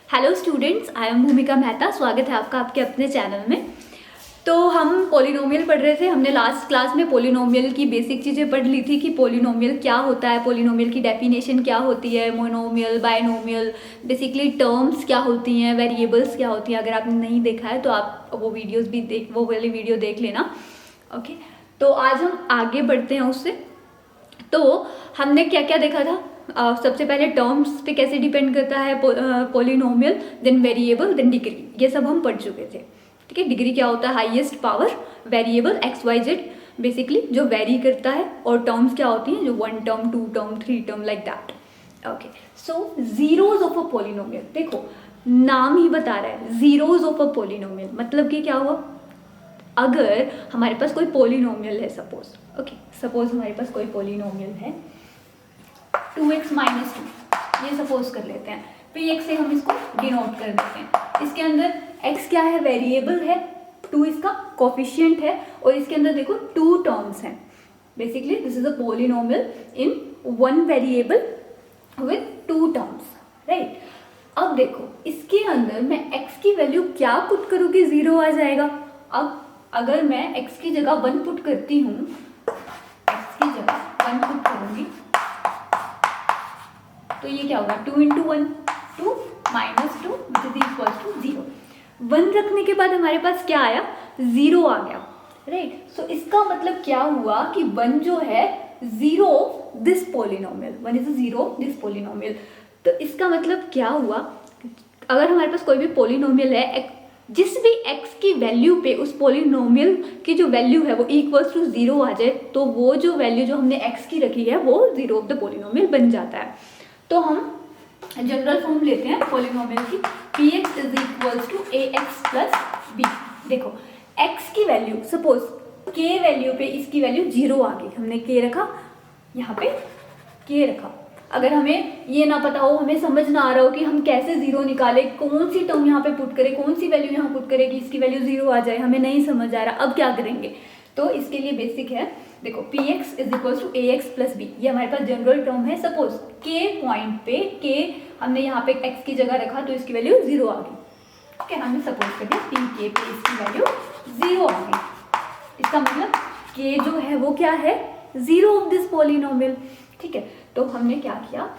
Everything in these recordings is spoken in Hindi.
हेलो स्टूडेंट्स, आई एम भूमिका मेहता। स्वागत है आपका आपके अपने चैनल में। तो हम पॉलिनोमियल पढ़ रहे थे। हमने लास्ट क्लास में पॉलिनोमियल की बेसिक चीज़ें पढ़ ली थी कि पॉलिनोमियल क्या होता है, पॉलिनोमियल की डेफिनेशन क्या होती है, मोनोमियल, बायनोमियल, बेसिकली टर्म्स क्या होती हैं, वेरिएबल्स क्या होती हैं। अगर आपने नहीं देखा है तो आप वो वाली वीडियो देख लेना। ओके, तो आज हम आगे बढ़ते हैं उससे। तो हमने क्या क्या देखा था। सबसे पहले टर्म्स पे कैसे डिपेंड करता है polynomial, then variable, then degree, ये सब हम पढ़ चुके थे। ठीक है, डिग्री क्या होता है, highest power variable X Y Z, basically जो वेरी करता है। और टर्म्स क्या होती हैं, जो 1 term, 2 term, 3 term, like that. Okay, so zeros of a polynomial, देखो नाम ही बता रहा है जीरोज ऑफ अ पॉलिनोमियल, मतलब कि क्या हुआ, अगर हमारे पास कोई पॉलिनोमियल है, सपोज हमारे पास कोई पॉलिनोमियल है 2x माइनस 2, ये सपोज कर लेते हैं। px से हम इसको डिनोट कर देते हैं। इसके अंदर x क्या है, वेरिएबल है, 2 इसका कोफिशिएंट है, और इसके अंदर देखो 2 टर्म्स हैं। Basically this is a polynomial in 1 variable with 2 terms, right. अब देखो इसके अंदर मैं x की वैल्यू क्या पुट करूँगी, 0 आ जाएगा। अब अगर मैं x की जगह 1 पुट करती हूँ, x की जगह 1 पुट करूँगी, तो ये क्या होगा, 2 into 1, 2 minus 2 which is equal to 0। 1 रखने के बाद हमारे पास क्या आया, 0 आ गया, राइट। सो इसका मतलब क्या हुआ कि 1 जो है 0 this polynomial, 1 is 0 this polynomial. तो इसका मतलब क्या हुआ, अगर हमारे पास कोई भी पॉलिनोमियल है, जिस भी x की वैल्यू पे उस पॉलिनोमियल की जो वैल्यू है वो इक्वल्स टू 0 आ जाए, तो वो जो वैल्यू जो हमने x की रखी है वो 0 ऑफ द पॉलिनोमियल बन जाता है। तो हम जनरल फॉर्म लेते हैं पॉलिनोमियल की, px is equals to ax plus b। देखो x की वैल्यू, सपोज k वैल्यू पे इसकी वैल्यू 0 आ गई, हमने k रखा, यहाँ पे k रखा। अगर हमें ये ना पता हो, हमें समझ ना आ रहा हो कि हम कैसे 0 निकाले, कौन सी टर्म यहाँ पे पुट करें, कौन सी वैल्यू यहाँ पुट करें कि इसकी वैल्यू 0 आ जाए, हमें नहीं समझ आ रहा, अब क्या करेंगे। तो इसके लिए बेसिक है, देखो px is equal to ax plus B, ये हमारे पास जनरल टर्म है। सपोज k पॉइंट पे k हमने यहाँ पे x की जगह रखा तो इसकी वैल्यू 0 आ गई। ओके, हमने सपोज कर दिया pk पे इसकी वैल्यू 0 आ गई। इसका मतलब k जो है वो क्या है, 0 ऑफ दिस पॉलिनोमियल। ठीक है, तो हमने क्या किया,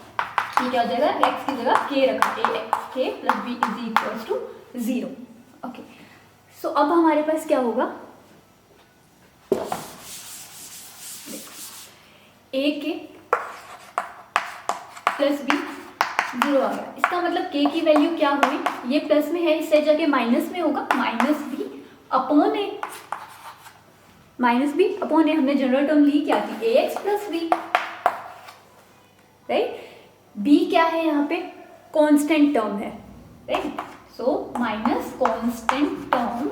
ये क्या हो जाएगा, x की जगह k रखा, ax k plus b is equal to 0। Okay, so अब हमारे पास क्या होगा, a k प्लस b 0 आ गया। इसका मतलब k की वैल्यू क्या हुई, ये प्लस में है, इससे जाके माइनस में होगा, minus b upon a, minus b upon a। हमने जनरल टर्म ली क्या थी, ax plus b, right. b क्या है यहाँ पे, कांस्टेंट टर्म है, right. So minus constant term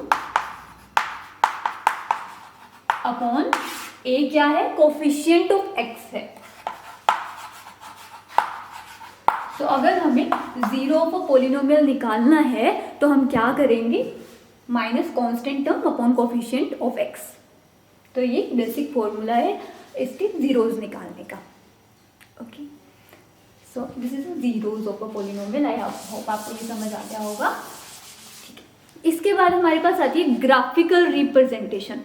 upon a क्या है, कोफिशिएंट ऑफ x है। तो अगर हमें 0 ऑफ अ पॉलिनोमियल निकालना है तो हम क्या करेंगे, minus constant term upon coefficient of x। तो ये बेसिक फॉर्मूला है इसके जीरोज निकालने का। Okay, so this is zeros of a polynomial. I hope आपको ये समझ आ गया होगा। ठीक है, इसके बाद हमारे पास आती है ग्राफिकल रिप्रेजेंटेशन।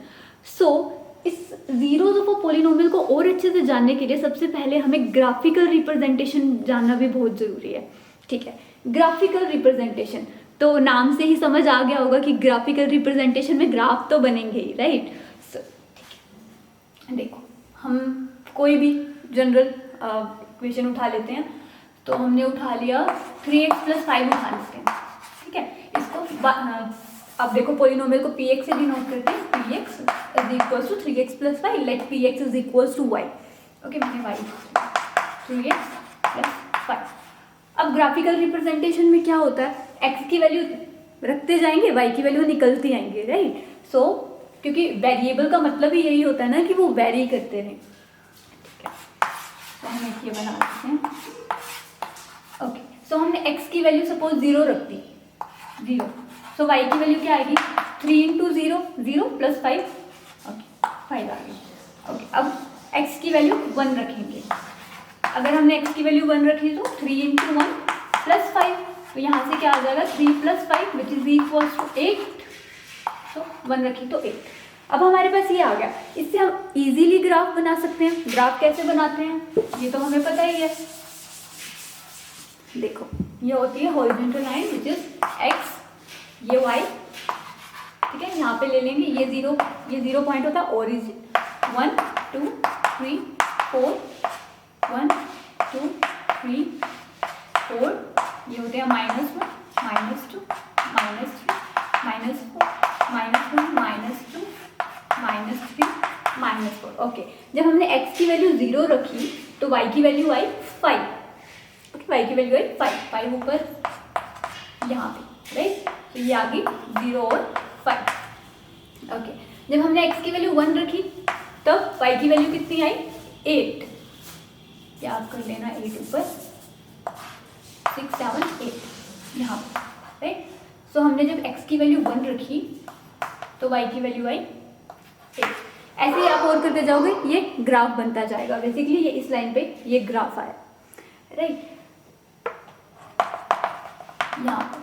सो इस जीरोज ऑफ अ पॉलिनोमियल को और अच्छे से जानने के लिए सबसे पहले हमें ग्राफिकल रिप्रेजेंटेशन जानना भी बहुत जरूरी है। ठीक है, ग्राफिकल रिप्रेजेंटेशन, तो नाम से ही समझ आ गया होगा कि ग्राफिकल रिप्रेजेंटेशन में ग्राफ तो बनेंगे ही, राइट। ठीक है, देखो हम कोई भी जनरल इक्वेशन उठा लेते हैं। तो हमने उठा लिया 3x प्लस 5 उठा लेते हैं। ठीक है, इसको अब देखो पॉलिनोमियल को px से डिनोट करते हैं, px is equal to 3x plus 5, let px is equal to y। Okay, मैंने y 3x प्लस 5। अब ग्राफिकल रिप्रेजेंटेशन में क्या होता है, x की वैल्यू रखते जाएंगे, y की वैल्यू निकलती आएंगे, राइट। सो क्योंकि वेरिएबल का मतलब ही यही होता है ना कि वो वेरी करते रहें। ठीक है, तो हम एक ये बना लेते हैं। ओके, सो हमने x की वैल्यू सपोज 0 रख दी, 0। सो y की वैल्यू क्या आएगी, 3 इंटू 0, 0 प्लस 5, ओके 5 आ गई। ओके, अब x की वैल्यू 1 रखेंगे। अगर हमने x की वैल्यू 1 रखी तो 3 इंटू 1 प्लस 5 तो यहाँ से क्या आ जाएगा 3 + 5 विच इज इक्वल्स टू 8। तो 1 रखी तो 8। अब हमारे पास ये आ गया, इससे हम इजीली ग्राफ बना सकते हैं। ग्राफ कैसे बनाते हैं ये तो हमें पता ही है। देखो ये होती है horizontal line which is x, ये y, ठीक है। यहाँ पे ले लेंगे ये 0 पॉइंट होता है ओरिजिन। 1 2 3 4, 1 2 3 4, ये होते हैं -1 -2 -3 -4 -1 -2 -3 -4। ओके, जब हमने x की वैल्यू 0 रखी तो y की वैल्यू आई 5। y की वैल्यू आई 5 ऊपर यहाँ पे, राइट। तो ये आ गई 0 और 5। ओके, जब हमने x की वैल्यू 1 रखी तब y की वैल्यू कितनी आई 8। याद कर लेना 8 ऊपर 6 7 8 यहाँ पे, राइट। सो हमने जब x की वैल्यू 1 रखी तो y की वैल्यू आई 8। ऐसे ही आप और करते जाओगे, ये ग्राफ बनता जाएगा। बेसिकली ये इस लाइन पे ये ग्राफ आया, राइट, यहाँ पे।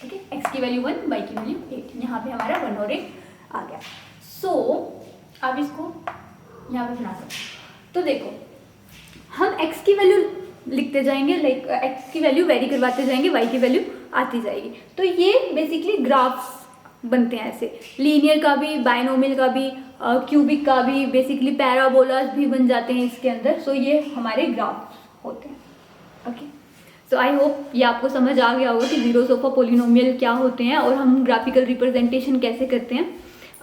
ओके, x की वैल्यू 1, y की वैल्यू 8, यहाँ पे हमारा 1 और 8 आ गया। सो अब इसको यहाँ पे बना सकते। तो देखो हम x की वैल्यू लिखते जाएंगे, लाइक x की वैल्यू वेरी करवाते जाएंगे, y की वैल्यू आती जाएगी। तो ये बेसिकली ग्राफ्स बनते हैं ऐसे, लीनियर का भी, बायनोमियल का भी, क्यूबिक का भी, बेसिकली पैराबोलास भी बन जाते हैं इसके अंदर। सो ये हमारे ग्राफ्स होते हैं। ओके, सो आई होप ये आपको समझ आ गया होगा कि जीरोस ऑफ अ पॉलिनोमियल क्या होते हैं और हम ग्राफिकल रिप्रेजेंटेशन कैसे करते हैं।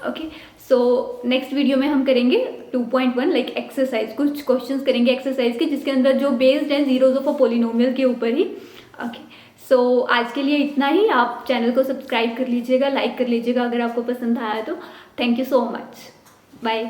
ओके, सो नेक्स्ट वीडियो में हम करेंगे 2.1 लाइक एक्सरसाइज, कुछ क्वेश्चंस करेंगे एक्सरसाइज के जिसके अंदर जो बेस्ड है जीरोस ऑफ अ पॉलिनोमियल के ऊपर ही। ओके, सो आज के लिए इतना ही। आप चैनल को सब्सक्राइब कर लीजिएगा, लाइक कर लीजिएगा अगर आपको पसंद आया तो। Thank you so much, bye.